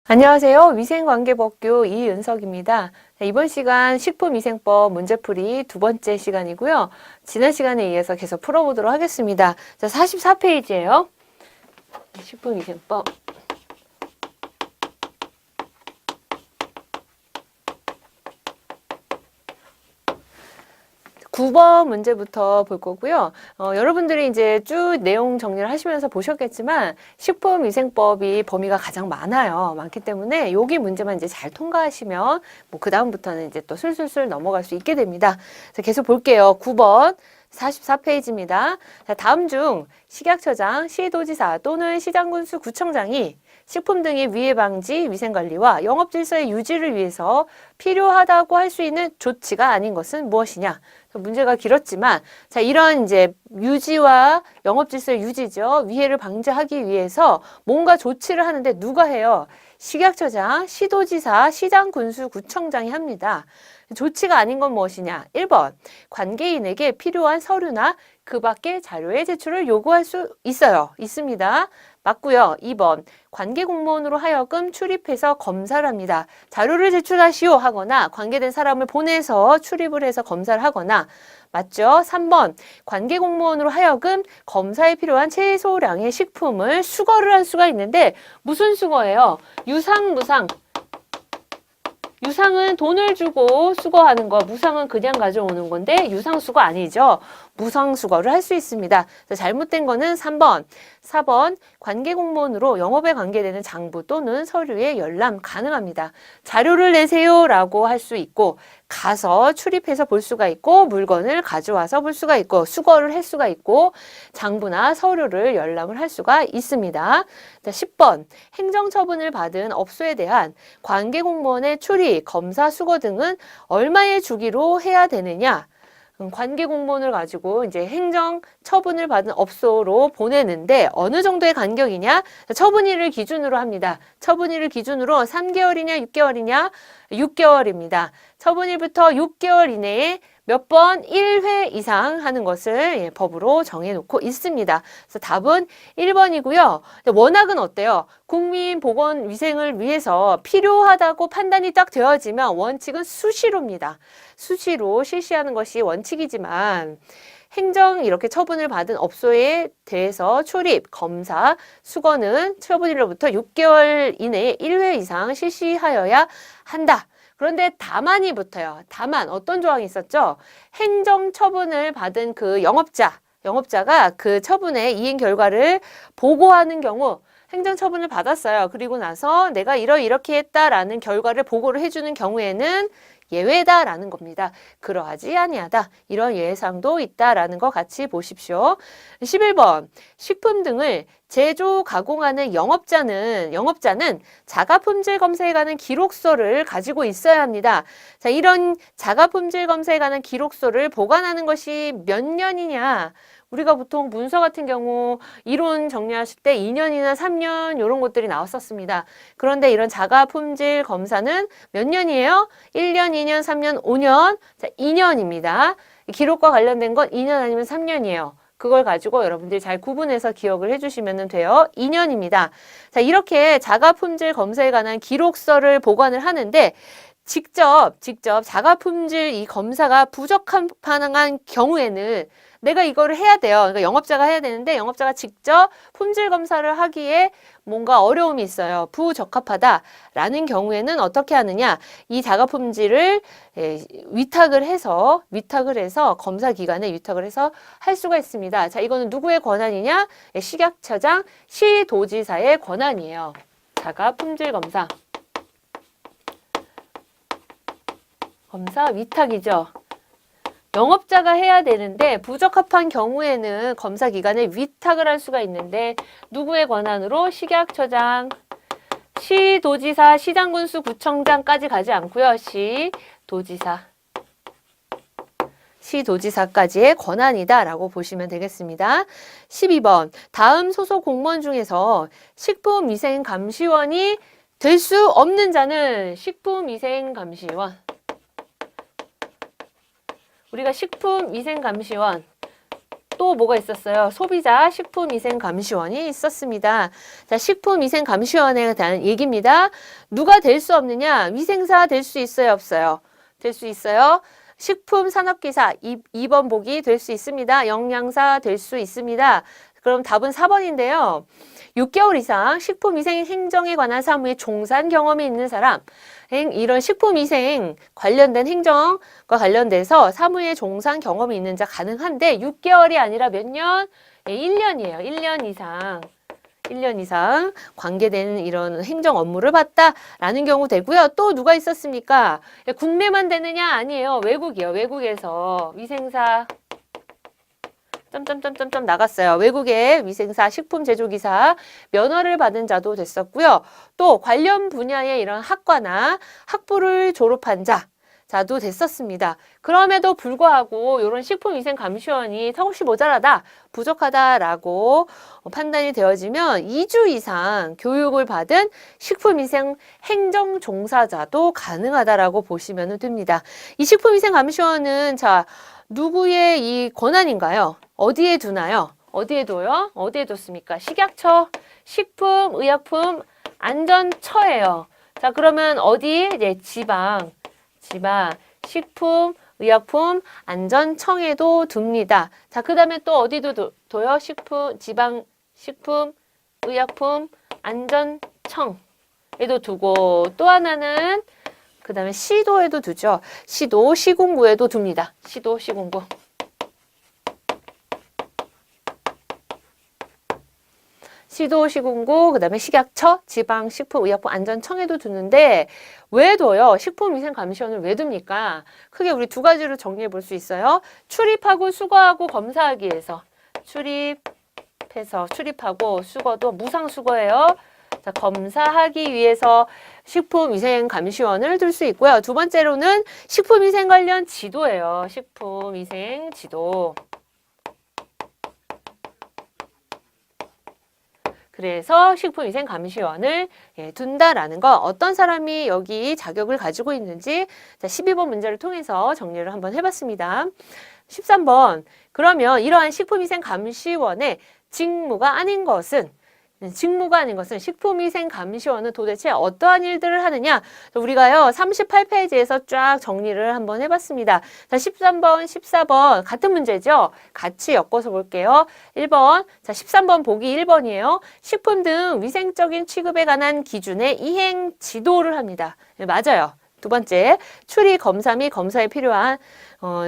안녕하세요. 위생관계법규 이은석입니다. 이번 시간 식품위생법 문제풀이 두 번째 시간이고요. 지난 시간에 이어서 계속 풀어보도록 하겠습니다. 자, 44페이지예요. 식품위생법. 9번 문제부터 볼 거고요. 여러분들이 이제 쭉 내용 정리를 하시면서 보셨겠지만 식품위생법이 범위가 가장 많기 때문에 여기 문제만 이제 잘 통과하시면 뭐 그 다음부터는 이제 또 술술술 넘어갈 수 있게 됩니다. 자, 계속 볼게요. 9번 44페이지입니다. 자, 다음 중 식약처장, 시도지사 또는 시장군수 구청장이 식품 등의 위해 방지, 위생관리와 영업질서의 유지를 위해서 필요하다고 할 수 있는 조치가 아닌 것은 무엇이냐? 문제가 길었지만, 자, 이런 이제 유지와 영업질서의 유지죠. 위해를 방지하기 위해서 뭔가 조치를 하는데 누가 해요? 식약처장, 시도지사, 시장군수구청장이 합니다. 조치가 아닌 건 무엇이냐? 1번, 관계인에게 필요한 서류나 그 밖의 자료의 제출을 요구할 수 있습니다. 맞고요. 2번, 관계 공무원으로 하여금 출입해서 검사를 합니다. 자료를 제출하시오 하거나 관계된 사람을 보내서 출입을 해서 검사를 하거나 맞죠? 3번, 관계 공무원으로 하여금 검사에 필요한 최소량의 식품을 수거를 할 수가 있는데 무슨 수거예요? 유상, 무상. 유상은 돈을 주고 수거하는 거, 무상은 그냥 가져오는 건데 유상수거 아니죠. 무상수거를 할 수 있습니다. 잘못된 거는 3번, 4번 관계공무원으로 영업에 관계되는 장부 또는 서류에 열람 가능합니다. 자료를 내세요 라고 할 수 있고 가서 출입해서 볼 수가 있고 물건을 가져와서 볼 수가 있고 수거를 할 수가 있고 장부나 서류를 열람을 할 수가 있습니다. 10번 행정처분을 받은 업소에 대한 관계공무원의 출입, 검사, 수거 등은 얼마의 주기로 해야 되느냐? 관계공무원을 가지고 이제 행정 처분을 받은 업소로 보내는데 어느 정도의 간격이냐? 처분일을 기준으로 합니다. 처분일을 기준으로 3개월이냐 6개월이냐? 6개월입니다. 처분일부터 6개월 이내에 몇 번 1회 이상 하는 것을 법으로 정해놓고 있습니다. 그래서 답은 1번이고요. 원학은 어때요? 국민 보건 위생을 위해서 필요하다고 판단이 딱 되어지면 원칙은 수시로입니다. 수시로 실시하는 것이 원칙이지만 행정 이렇게 처분을 받은 업소에 대해서 출입, 검사, 수거는 처분일로부터 6개월 이내에 1회 이상 실시하여야 한다. 그런데 다만이 붙어요. 다만 어떤 조항이 있었죠? 행정 처분을 받은 그 영업자가 그 처분의 이행 결과를 보고하는 경우 행정 처분을 받았어요. 그리고 나서 내가 이렇게 했다라는 결과를 보고를 해주는 경우에는 예외다라는 겁니다. 그러하지 아니하다. 이런 예외사항도 있다라는 거 같이 보십시오. 11번 식품 등을 제조, 가공하는 영업자는 자가품질 검사에 관한 기록서를 가지고 있어야 합니다. 자, 이런 자가품질 검사에 관한 기록서를 보관하는 것이 몇 년이냐? 우리가 보통 문서 같은 경우 이론 정리하실 때 2년이나 3년 이런 것들이 나왔었습니다. 그런데 이런 자가품질 검사는 몇 년이에요? 1년, 2년, 3년, 5년. 자, 2년입니다. 기록과 관련된 건 2년 아니면 3년이에요. 그걸 가지고 여러분들이 잘 구분해서 기억을 해주시면 돼요. 2년입니다. 자, 이렇게 자가품질 검사에 관한 기록서를 보관을 하는데 직접 자가품질 이 검사가 부적합한 경우에는 내가 이거를 해야 돼요. 그러니까 영업자가 해야 되는데 영업자가 직접 품질 검사를 하기에 뭔가 어려움이 있어요. 부적합하다라는 경우에는 어떻게 하느냐? 이 자가품질을 위탁을 해서 검사 기관에 위탁을 해서 할 수가 있습니다. 자, 이거는 누구의 권한이냐? 식약처장, 시도지사의 권한이에요. 자가품질 검사 위탁이죠. 영업자가 해야 되는데 부적합한 경우에는 검사 기관에 위탁을 할 수가 있는데 누구의 권한으로? 식약처장, 시도지사, 시장군수, 구청장까지 가지 않고요. 시도지사까지의 권한이다라고 보시면 되겠습니다. 12번 다음 소속 공무원 중에서 식품위생감시원이 될 수 없는 자는 식품위생감시원. 우리가 식품위생감시원 또 뭐가 있었어요? 소비자 식품위생감시원이 있었습니다. 자, 식품위생감시원에 대한 얘기입니다. 누가 될 수 없느냐? 위생사 될 수 있어요, 없어요? 될 수 있어요. 식품산업기사 2번 보기 될 수 있습니다. 영양사 될 수 있습니다. 그럼 답은 4번인데요. 6개월 이상 식품위생 행정에 관한 사무에 종사한 경험이 있는 사람, 이런 식품위생 관련된 행정과 관련돼서 사무에 종사한 경험이 있는 자 가능한데 6개월이 아니라 몇 년? 1년이에요. 1년 이상. 1년 이상 관계되는 이런 행정 업무를 봤다라는 경우 되고요. 또 누가 있었습니까? 국내만 되느냐? 아니에요. 외국이요. 외국에서 위생사 점점점점점 나갔어요. 외국의 위생사, 식품 제조기사 면허를 받은 자도 됐었고요. 또 관련 분야의 이런 학과나 학부를 졸업한 자도 됐었습니다. 그럼에도 불구하고 이런 식품위생감시원이 턱없이 모자라다, 부족하다라고 판단이 되어지면 2주 이상 교육을 받은 식품위생 행정 종사자도 가능하다라고 보시면 됩니다. 이 식품위생감시원은 자, 누구의 이 권한인가요? 어디에 두나요? 어디에 둬요? 어디에 뒀습니까? 식약처, 식품의약품 안전처예요. 자, 그러면 어디? 이제 지방, 식품의약품 안전청에도 둡니다. 자, 그 다음에 또 어디도 둬요? 식품의약품 안전청에도 두고 또 하나는 그 다음에 시도에도 두죠. 시도, 시군구에도 둡니다. 시도, 시군구. 시도, 시군구, 그 다음에 식약처, 지방, 식품의약품 안전청에도 두는데 왜 둬요? 식품위생감시원을 왜 둡니까? 크게 우리 두 가지로 정리해 볼 수 있어요. 출입하고 수거하고 검사하기 위해서. 출입하고 수거도 무상수거예요. 자, 검사하기 위해서 식품위생감시원을 둘 수 있고요. 두 번째로는 식품위생 관련 지도예요. 식품위생 지도. 그래서 식품위생감시원을 둔다라는 거, 어떤 사람이 여기 자격을 가지고 있는지 자, 12번 문제를 통해서 정리를 한번 해봤습니다. 13번, 그러면 이러한 식품위생감시원의 직무가 아닌 것은 식품위생감시원은 도대체 어떠한 일들을 하느냐? 우리가요, 38페이지에서 쫙 정리를 한번 해봤습니다. 자, 13번, 14번 같은 문제죠? 같이 엮어서 볼게요. 1번, 자, 13번 보기 1번이에요. 식품 등 위생적인 취급에 관한 기준의 이행 지도를 합니다. 네, 맞아요. 두 번째, 추리 검사 및 검사에 필요한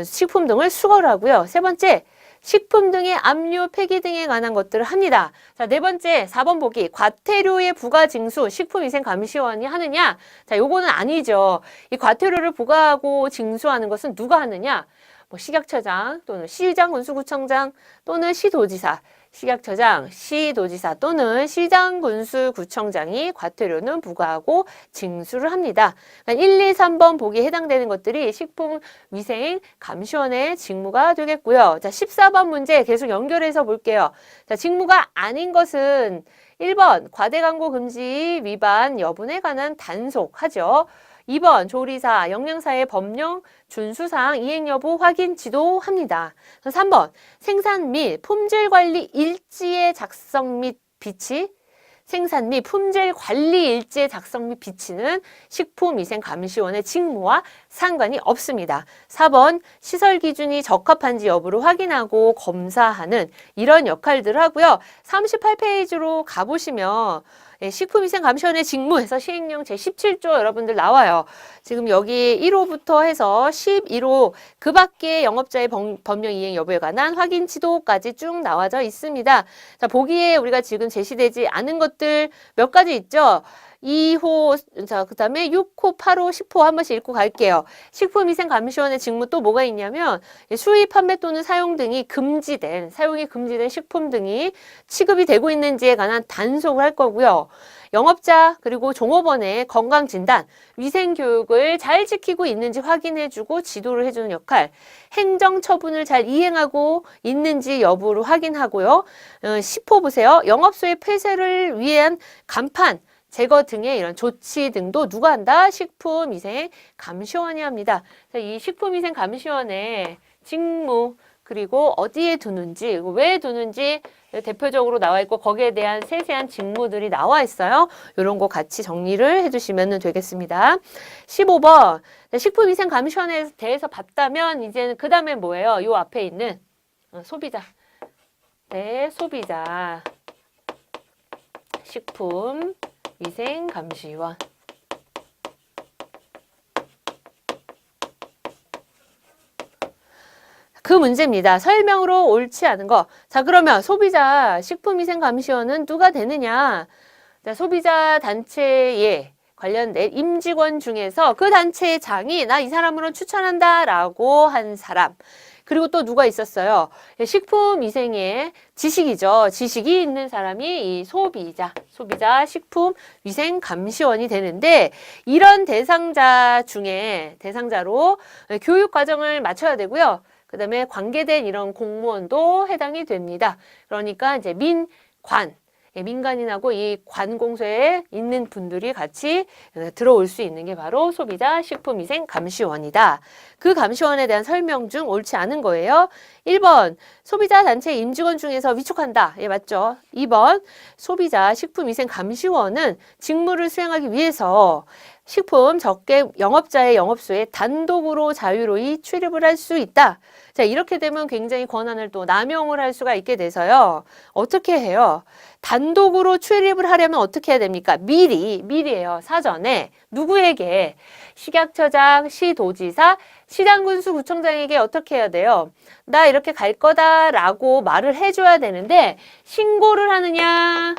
식품 등을 수거를 하고요. 세 번째, 식품 등의 압류, 폐기 등에 관한 것들을 합니다. 자, 네 번째, 4번 보기. 과태료의 부과 징수, 식품위생감시원이 하느냐? 자, 요거는 아니죠. 이 과태료를 부과하고 징수하는 것은 누가 하느냐? 뭐 식약처장 또는 시장 군수구청장 또는 시도지사, 식약처장, 시도지사 또는 시장군수구청장이 과태료는 부과하고 징수를 합니다. 1, 2, 3번 보기에 해당되는 것들이 식품위생감시원의 직무가 되겠고요. 자, 14번 문제 계속 연결해서 볼게요. 자, 직무가 아닌 것은 1번 과대광고 금지 위반 여부에 관한 단속하죠. 2번 조리사, 영양사의 법령 준수사항 이행 여부 확인 지도합니다. 3번 생산 및 품질 관리 일지의 작성 및 비치, 생산 및 품질 관리 일지의 작성 및 비치는 식품위생감시원의 직무와 상관이 없습니다. 4번 시설 기준이 적합한지 여부를 확인하고 검사하는 이런 역할들을 하고요. 38페이지로 가보시면 식품위생감시원의 직무에서 시행령 제17조 여러분들 나와요. 지금 여기 1호부터 해서 11호 그 밖에 영업자의 법령 이행 여부에 관한 확인 지도까지 쭉 나와져 있습니다. 자, 보기에 우리가 지금 제시되지 않은 것들 몇 가지 있죠. 2호, 자, 그 다음에 6호, 8호, 10호 한 번씩 읽고 갈게요. 식품위생감시원의 직무 또 뭐가 있냐면 수입, 판매 또는 사용이 금지된 식품 등이 취급이 되고 있는지에 관한 단속을 할 거고요. 영업자 그리고 종업원의 건강진단, 위생교육을 잘 지키고 있는지 확인해주고 지도를 해주는 역할, 행정처분을 잘 이행하고 있는지 여부를 확인하고요. 10호 보세요. 영업소의 폐쇄를 위한 간판, 제거 등의 이런 조치 등도 누가 한다? 식품위생감시원이 합니다. 이 식품위생감시원의 직무, 그리고 어디에 두는지, 왜 두는지 대표적으로 나와 있고 거기에 대한 세세한 직무들이 나와 있어요. 이런 거 같이 정리를 해주시면 되겠습니다. 15번 식품위생감시원에 대해서 봤다면 이제는 그 다음에 뭐예요? 요 앞에 있는 소비자. 네, 소비자. 식품위생감시원. 그 문제입니다. 설명으로 옳지 않은 거. 자, 그러면 소비자 식품위생감시원은 누가 되느냐? 자, 소비자 단체에 관련된 임직원 중에서 그 단체의 장이 나 이 사람으로 추천한다 라고 한 사람. 그리고 또 누가 있었어요? 식품위생의 지식이죠. 지식이 있는 사람이 이 소비자 식품위생감시원이 되는데 이런 대상자 중에 대상자로 교육과정을 마쳐야 되고요. 그 다음에 관계된 이런 공무원도 해당이 됩니다. 그러니까 이제 민관, 민간인하고 이 관공서에 있는 분들이 같이 들어올 수 있는 게 바로 소비자 식품위생감시원이다. 그 감시원에 대한 설명 중 옳지 않은 거예요. 1번, 소비자 단체 임직원 중에서 위촉한다. 예, 맞죠? 2번, 소비자 식품위생감시원은 직무를 수행하기 위해서 식품 적개 영업자의 영업소에 단독으로 자유로이 출입을 할 수 있다. 자, 이렇게 되면 굉장히 권한을 또 남용을 할 수가 있게 돼서요. 어떻게 해요? 단독으로 출입을 하려면 어떻게 해야 됩니까? 미리예요. 사전에 누구에게? 식약처장, 시도지사, 시장군수구청장에게 어떻게 해야 돼요? 나 이렇게 갈 거다라고 말을 해줘야 되는데 신고를 하느냐?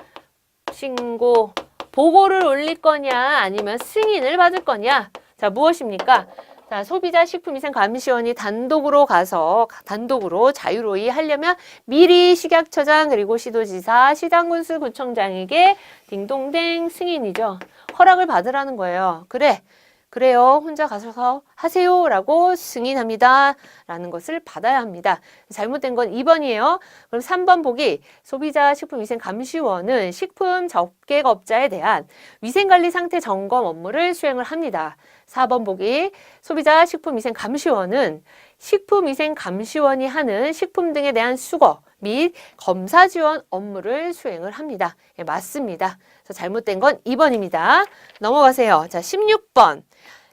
신고. 보고를 올릴 거냐 아니면 승인을 받을 거냐. 자, 무엇입니까? 자, 소비자 식품위생감시원이 단독으로 가서 단독으로 자유로이 하려면 미리 식약처장 그리고 시도지사, 시장군수구청장에게 딩동댕 승인이죠. 허락을 받으라는 거예요. 그래요. 혼자 가셔서 하세요. 라고 승인합니다. 라는 것을 받아야 합니다. 잘못된 건 2번이에요. 그럼 3번 보기 소비자 식품위생감시원은 식품 접객업자에 대한 위생관리 상태 점검 업무를 수행을 합니다. 4번 보기 소비자 식품위생감시원은 식품위생감시원이 하는 식품 등에 대한 수거 및 검사 지원 업무를 수행을 합니다. 예, 맞습니다. 그래서 잘못된 건 2번입니다. 넘어가세요. 자, 16번.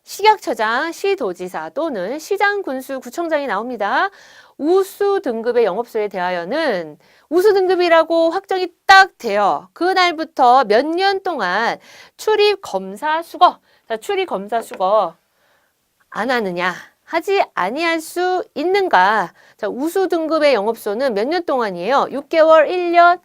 식약처장, 시도지사 또는 시장군수구청장이 나옵니다. 우수 등급의 영업소에 대하여는 우수 등급이라고 확정이 딱 돼요. 그날부터 몇 년 동안 출입 검사 수거. 자, 출입 검사 수거 안 하느냐? 하지 아니할 수 있는가? 자, 우수 등급의 영업소는 몇 년 동안이에요? 6개월, 1년,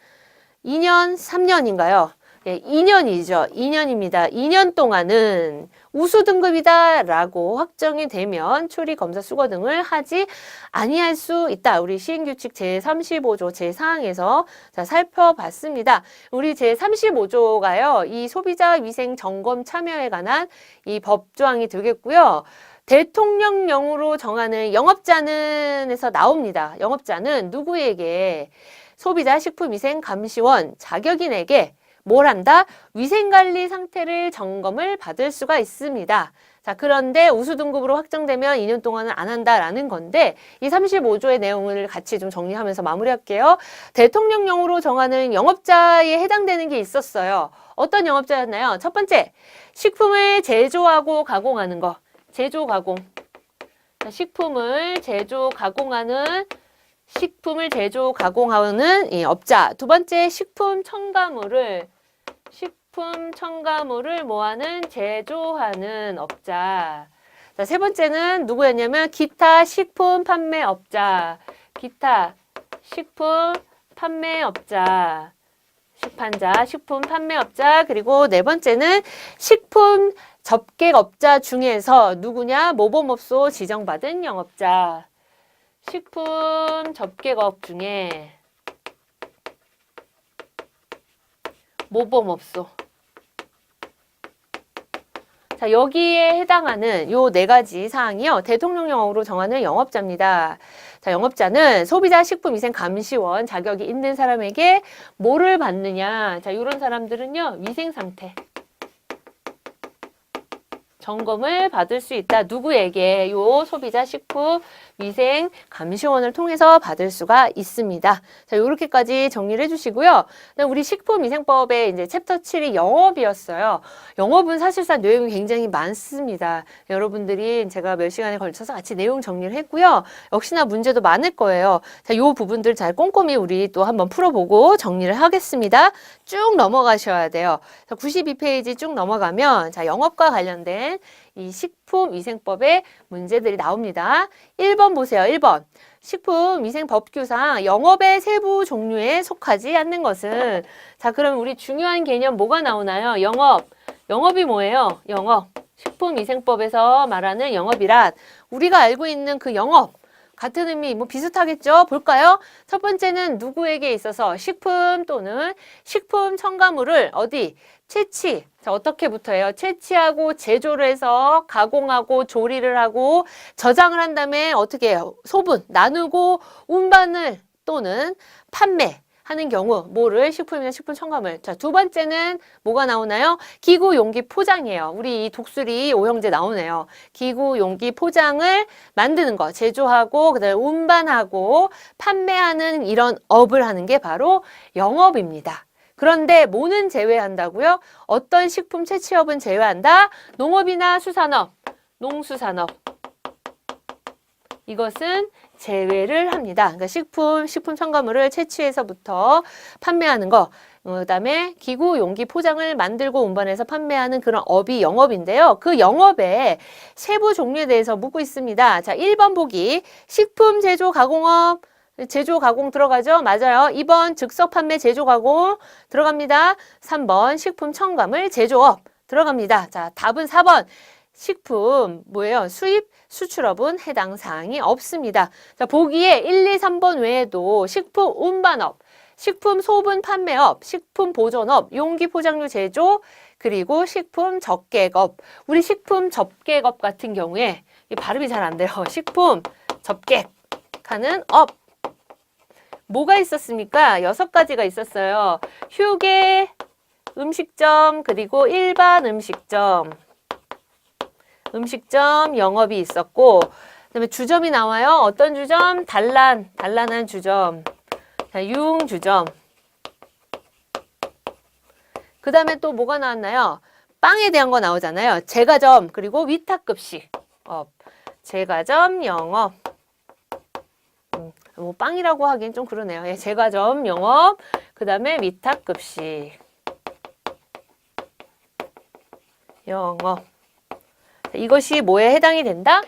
2년, 3년인가요? 예, 2년이죠. 2년입니다. 2년 동안은 우수 등급이다라고 확정이 되면 출입 검사 수거 등을 하지 아니할 수 있다. 우리 시행규칙 제35조 제4항에서 자, 살펴봤습니다. 우리 제35조가요. 이 소비자 위생 점검 참여에 관한 이 법조항이 되겠고요. 대통령령으로 정하는 영업자는에서 나옵니다. 영업자는 누구에게? 소비자 식품위생감시원 자격인에게 뭘 한다? 위생관리 상태를 점검을 받을 수가 있습니다. 자, 그런데 우수 등급으로 확정되면 2년 동안은 안 한다라는 건데 이 35조의 내용을 같이 좀 정리하면서 마무리할게요. 대통령령으로 정하는 영업자에 해당되는 게 있었어요. 어떤 영업자였나요? 첫 번째, 식품을 제조하고 가공하는 거. 제조, 가공. 자, 식품을 제조, 가공하는 이 업자. 두 번째, 식품 첨가물을 뭐하는 제조하는 업자. 자, 세 번째는 누구였냐면 기타 식품 판매업자. 기타 식품 판매업자. 식판자, 식품 판매업자. 그리고 네 번째는 식품 접객업자 중에서 누구냐? 모범업소 지정받은 영업자. 식품 접객업 중에 모범업소. 자, 여기에 해당하는 요 네 가지 사항이요. 대통령령으로 정하는 영업자입니다. 자, 영업자는 소비자 식품위생감시원 자격이 있는 사람에게 뭐를 받느냐. 자, 요런 사람들은요. 위생상태. 점검을 받을 수 있다. 누구에게? 요 소비자 식품 위생 감시원을 통해서 받을 수가 있습니다. 자, 요렇게까지 정리를 해주시고요. 우리 식품위생법의 이제 챕터 7이 영업이었어요. 영업은 사실상 내용이 굉장히 많습니다. 여러분들이 제가 몇 시간에 걸쳐서 같이 내용 정리를 했고요. 역시나 문제도 많을 거예요. 자, 요 부분들 잘 꼼꼼히 우리 또 한번 풀어보고 정리를 하겠습니다. 쭉 넘어가셔야 돼요. 자, 92페이지 쭉 넘어가면 자, 영업과 관련된 이 식품위생법의 문제들이 나옵니다. 1번 보세요. 1번. 식품위생법규상 영업의 세부 종류에 속하지 않는 것은 자, 그럼 우리 중요한 개념 뭐가 나오나요? 영업. 영업이 뭐예요? 영업. 식품위생법에서 말하는 영업이란 우리가 알고 있는 그 영업. 같은 의미, 뭐 비슷하겠죠? 볼까요? 첫 번째는 누구에게 있어서 식품 또는 식품 첨가물을 어디? 채취. 자, 어떻게부터 해요? 채취하고 제조를 해서 가공하고 조리를 하고 저장을 한 다음에 어떻게 해요? 소분, 나누고 운반을 또는 판매하는 경우 뭐를? 식품이나 식품 첨가물. 자, 두 번째는 뭐가 나오나요? 기구 용기 포장이에요. 우리 이 독수리 오형제 나오네요. 기구 용기 포장을 만드는 거, 제조하고 그다음에 운반하고 판매하는 이런 업을 하는 게 바로 영업입니다. 그런데 뭐는 제외한다고요? 어떤 식품 채취업은 제외한다? 농업이나 수산업, 농수산업. 이것은 제외를 합니다. 그러니까 식품 첨가물을 채취해서부터 판매하는 거, 그다음에 기구 용기 포장을 만들고 운반해서 판매하는 그런 업이 영업인데요. 그 영업의 세부 종류에 대해서 묻고 있습니다. 자, 1번 보기. 식품 제조 가공업. 제조 가공 들어가죠? 맞아요. 2번 즉석 판매 제조 가공 들어갑니다. 3번 식품 첨가물 제조업 들어갑니다. 자, 답은 4번. 식품 뭐예요? 수입 수출업은 해당 사항이 없습니다. 자, 보기에 1, 2, 3번 외에도 식품 운반업, 식품 소분 판매업, 식품 보존업, 용기 포장류 제조, 그리고 식품 접객업. 우리 식품 접객업 같은 경우에 이 발음이 잘 안 돼요. 식품 접객하는 업. 뭐가 있었습니까? 6가지가 있었어요. 휴게, 음식점, 그리고 일반 음식점. 음식점 영업이 있었고, 그다음에 주점이 나와요. 어떤 주점? 단란한 주점. 자, 유흥주점. 그 다음에 또 뭐가 나왔나요? 빵에 대한 거 나오잖아요. 제과점, 그리고 위탁급식. 제과점 영업. 뭐 빵이라고 하긴 좀 그러네요. 예, 제과점 영업, 그 다음에 위탁급식 영업. 이것이 뭐에 해당이 된다?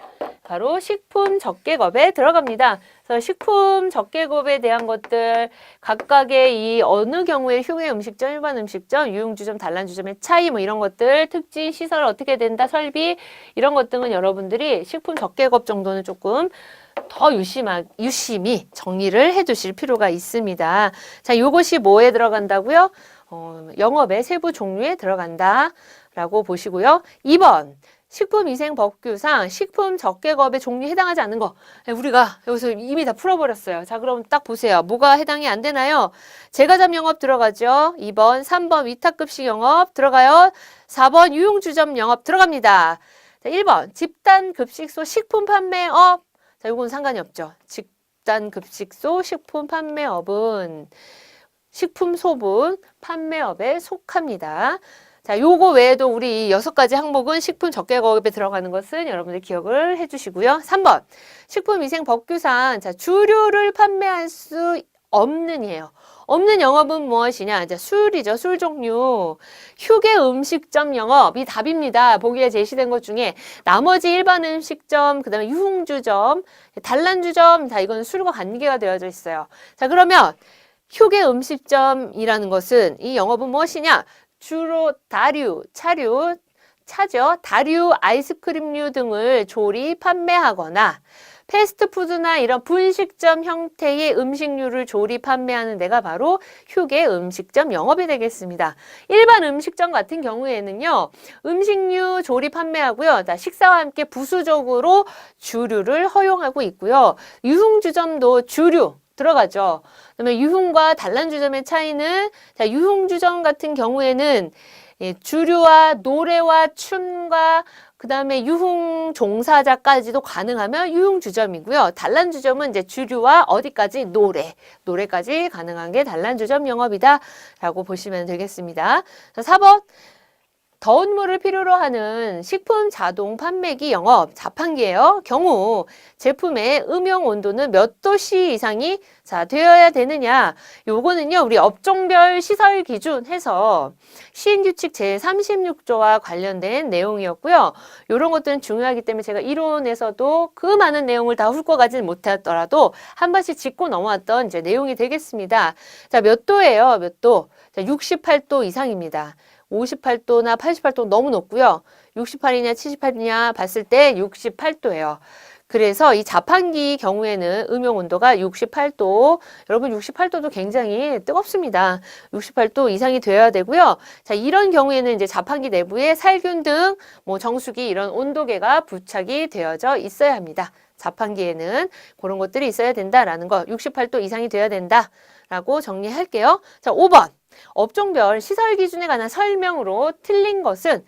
바로 식품 접객업에 들어갑니다. 그래서 식품 접객업에 대한 것들 각각의 이 어느 경우에 휴게 음식점, 일반 음식점, 유흥주점, 단란주점의 차이 뭐 이런 것들, 특징, 시설 어떻게 된다, 설비 이런 것들은 여러분들이 식품 접객업 정도는 조금 더 유심히 정리를 해두실 필요가 있습니다. 자, 이것이 뭐에 들어간다고요? 영업의 세부 종류에 들어간다라고 보시고요. 2번. 식품위생법규상 식품 접객업의 종류에 해당하지 않는 거. 우리가 여기서 이미 다 풀어버렸어요. 자, 그럼 딱 보세요. 뭐가 해당이 안 되나요? 제과점 영업 들어가죠. 2번, 3번 위탁급식 영업 들어가요. 4번 유흥주점 영업 들어갑니다. 자, 1번 집단급식소 식품 판매업. 자, 이건 상관이 없죠. 집단급식소 식품 판매업은 식품 소분 판매업에 속합니다. 자, 요거 외에도 우리 6가지 항목은 식품 접객업에 들어가는 것은 여러분들 기억을 해주시고요. 3번 식품위생법규상 자, 주류를 판매할 수 없는이에요. 없는 영업은 무엇이냐? 자, 술이죠. 술 종류. 휴게 음식점 영업이 답입니다. 보기에 제시된 것 중에 나머지 일반 음식점, 그 다음에 유흥주점, 단란주점, 다 이건 술과 관계가 되어져 있어요. 자, 그러면 휴게 음식점이라는 것은 이 영업은 무엇이냐? 주로 차죠. 다류, 아이스크림류 등을 조리, 판매하거나 패스트푸드나 이런 분식점 형태의 음식류를 조리, 판매하는 데가 바로 휴게 음식점 영업이 되겠습니다. 일반 음식점 같은 경우에는요. 음식류 조리, 판매하고요. 식사와 함께 부수적으로 주류를 허용하고 있고요. 유흥주점도 주류 들어가죠. 그다음에 유흥과 단란주점의 차이는 자, 유흥주점 같은 경우에는 예, 주류와 노래와 춤과 그 다음에 유흥 종사자까지도 가능하면 유흥주점이고요. 단란주점은 이제 주류와 어디까지? 노래까지 가능한 게 단란주점 영업이다 라고 보시면 되겠습니다. 자, 4번. 더운 물을 필요로 하는 식품 자동 판매기 영업 자판기예요. 경우 제품의 음용 온도는 몇 도씨 이상이 되어야 되느냐. 요거는요. 우리 업종별 시설 기준 해서 시행규칙 제36조와 관련된 내용이었고요. 요런 것들은 중요하기 때문에 제가 이론에서도 그 많은 내용을 다 훑고 가지는 못했더라도 한 번씩 짚고 넘어왔던 이제 내용이 되겠습니다. 자, 몇 도예요? 몇 도? 자, 68도 이상입니다. 58도나 88도 너무 높고요. 68이냐 78이냐 봤을 때 68도예요. 그래서 이 자판기 경우에는 음용 온도가 68도. 여러분 68도도 굉장히 뜨겁습니다. 68도 이상이 되어야 되고요. 자, 이런 경우에는 이제 자판기 내부에 살균 등 뭐 정수기 이런 온도계가 부착이 되어져 있어야 합니다. 자판기에는 그런 것들이 있어야 된다라는 거. 68도 이상이 되어야 된다라고 정리할게요. 자, 5번. 업종별 시설 기준에 관한 설명으로 틀린 것은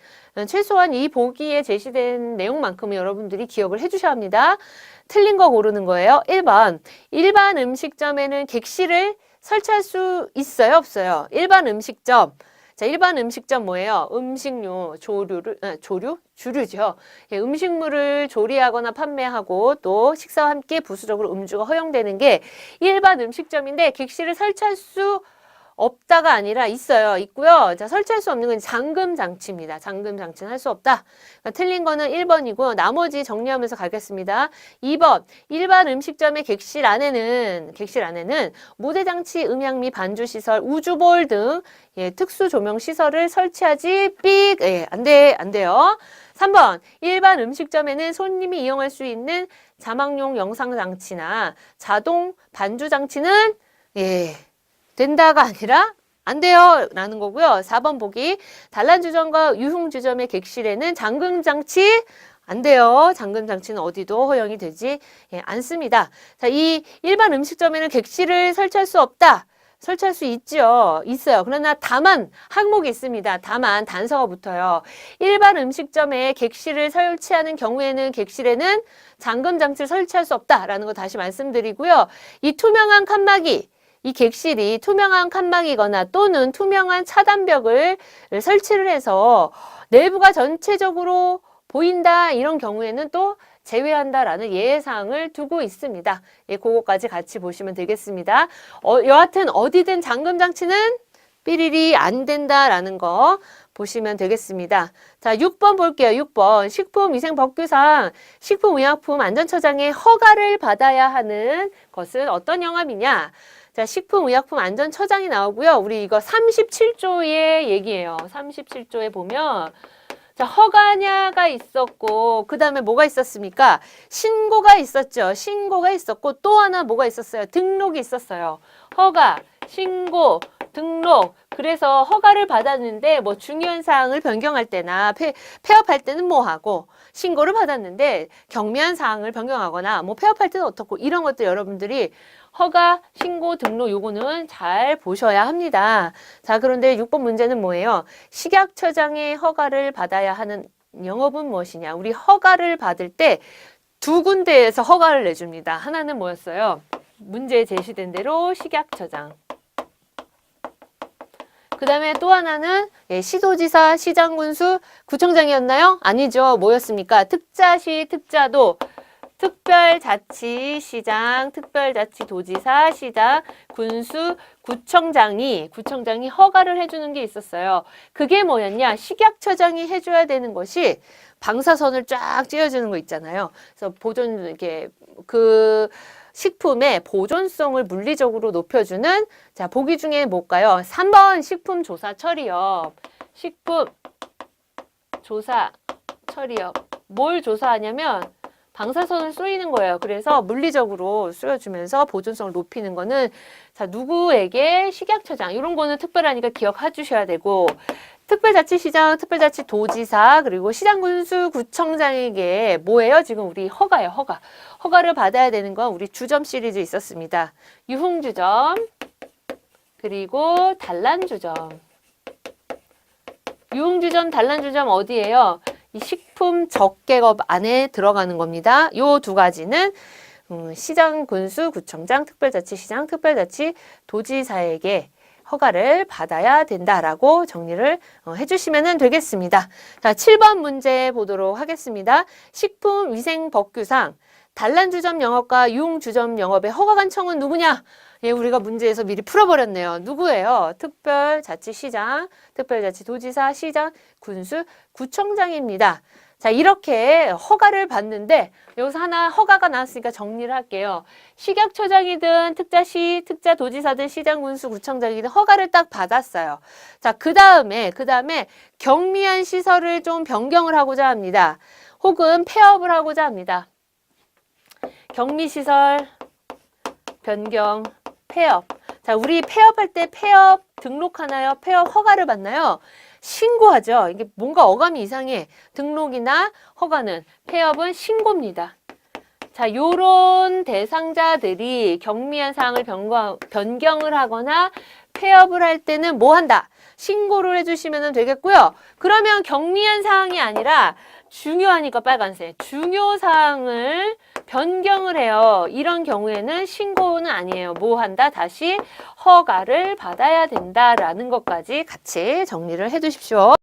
최소한 이 보기에 제시된 내용만큼은 여러분들이 기억을 해주셔야 합니다. 틀린 거 고르는 거예요. 1번. 일반 음식점에는 객실을 설치할 수 있어요? 없어요? 일반 음식점. 자, 일반 음식점 뭐예요? 음식료, 주류죠. 예, 음식물을 조리하거나 판매하고 또 식사와 함께 부수적으로 음주가 허용되는 게 일반 음식점인데 객실을 설치할 수 없다가 아니라 있고요. 자, 설치할 수 없는 건 잠금 장치입니다. 잠금 장치는 할 수 없다. 그러니까 틀린 거는 1번이고 나머지 정리하면서 가겠습니다. 2번. 일반 음식점의 객실 안에는 무대 장치, 음향 및 반주 시설, 우주볼 등 예, 특수 조명 시설을 설치하지 삑. 안 돼요. 3번. 일반 음식점에는 손님이 이용할 수 있는 자막용 영상 장치나 자동 반주 장치는 된다가 아니라 안 돼요 라는 거고요. 4번 보기. 단란주점과 유흥주점의 객실에는 잠금장치 안 돼요. 잠금장치는 어디도 허용이 되지 않습니다. 자, 이 일반 음식점에는 객실을 설치할 수 없다. 설치할 수 있어요. 그러나 다만 항목이 있습니다. 다만 단서가 붙어요. 일반 음식점에 객실을 설치하는 경우에는 객실에는 잠금장치를 설치할 수 없다라는 거 다시 말씀드리고요. 이 투명한 칸막이 이 객실이 투명한 칸막이거나 또는 투명한 차단벽을 설치를 해서 내부가 전체적으로 보인다 이런 경우에는 또 제외한다라는 예외사항을 두고 있습니다. 예, 그거까지 같이 보시면 되겠습니다. 여하튼 어디든 잠금장치는 삐리리 안 된다라는 거 보시면 되겠습니다. 자, 6번 볼게요. 6번. 식품위생법규상 식품의약품 안전처장의 허가를 받아야 하는 것은 어떤 영업이냐? 자, 식품의약품 안전처장이 나오고요. 우리 이거 37조의 얘기예요. 37조에 보면 자, 허가냐가 있었고 그 다음에 뭐가 있었습니까? 신고가 있었죠. 신고가 있었고 또 하나 뭐가 있었어요? 등록이 있었어요. 허가, 신고, 등록. 그래서 허가를 받았는데 뭐 중요한 사항을 변경할 때나 폐업할 때는 뭐 하고 신고를 받았는데 경미한 사항을 변경하거나 뭐 폐업할 때는 어떻고 이런 것들 여러분들이 허가, 신고, 등록 요거는 잘 보셔야 합니다. 자, 그런데 6번 문제는 뭐예요? 식약처장의 허가를 받아야 하는 영업은 무엇이냐? 우리 허가를 받을 때 두 군데에서 허가를 내줍니다. 하나는 뭐였어요? 문제에 제시된 대로 식약처장. 그 다음에 또 하나는 시도지사, 시장군수, 구청장이었나요? 아니죠. 뭐였습니까? 특자시, 특자도, 특별자치시장, 특별자치도지사, 시장, 군수, 구청장이 허가를 해주는 게 있었어요. 그게 뭐였냐? 식약처장이 해줘야 되는 것이 방사선을 쫙 찧어주는 거 있잖아요. 그래서 그 식품의 보존성을 물리적으로 높여주는 자, 보기 중에 뭘까요? 3번 식품조사처리업. 식품조사처리업. 뭘 조사하냐면 방사선을 쏘이는 거예요. 그래서 물리적으로 쏘여주면서 보존성을 높이는 거는 자, 누구에게 식약처장 이런 거는 특별하니까 기억해 주셔야 되고 특별자치시장, 특별자치도지사 그리고 시장군수, 구청장에게 뭐예요? 지금 우리 허가예요. 허가를 받아야 되는 건 우리 주점 시리즈 있었습니다. 유흥주점 그리고 단란주점. 유흥주점, 단란주점 어디예요? 이 식품 적개업 안에 들어가는 겁니다. 요 두 가지는 시장, 군수, 구청장, 특별자치시장, 특별자치, 도지사에게 허가를 받아야 된다라고 정리를 해주시면 되겠습니다. 자, 7번 문제 보도록 하겠습니다. 식품위생법규상 단란주점 영업과 유흥주점 영업의 허가관청은 누구냐? 예, 우리가 문제에서 미리 풀어버렸네요. 누구예요? 특별자치시장, 특별자치도지사, 시장, 군수, 구청장입니다. 자, 이렇게 허가를 받는데 여기서 하나 허가가 나왔으니까 정리를 할게요. 식약처장이든 특자시, 특자도지사든 시장, 군수, 구청장이든 허가를 딱 받았어요. 자, 그 다음에 경미한 시설을 좀 변경을 하고자 합니다. 혹은 폐업을 하고자 합니다. 경미시설, 변경, 폐업. 자, 우리 폐업할 때 폐업 등록하나요? 폐업 허가를 받나요? 신고하죠. 이게 뭔가 어감이 이상해. 등록이나 허가는, 폐업은 신고입니다. 자, 요런 대상자들이 경미한 사항을 변경을 하거나 폐업을 할 때는 뭐 한다? 신고를 해주시면 되겠고요. 그러면 경미한 사항이 아니라 중요하니까 빨간색. 중요 사항을 변경을 해요. 이런 경우에는 신고는 아니에요. 뭐 한다? 다시 허가를 받아야 된다라는 것까지 같이 정리를 해 두십시오.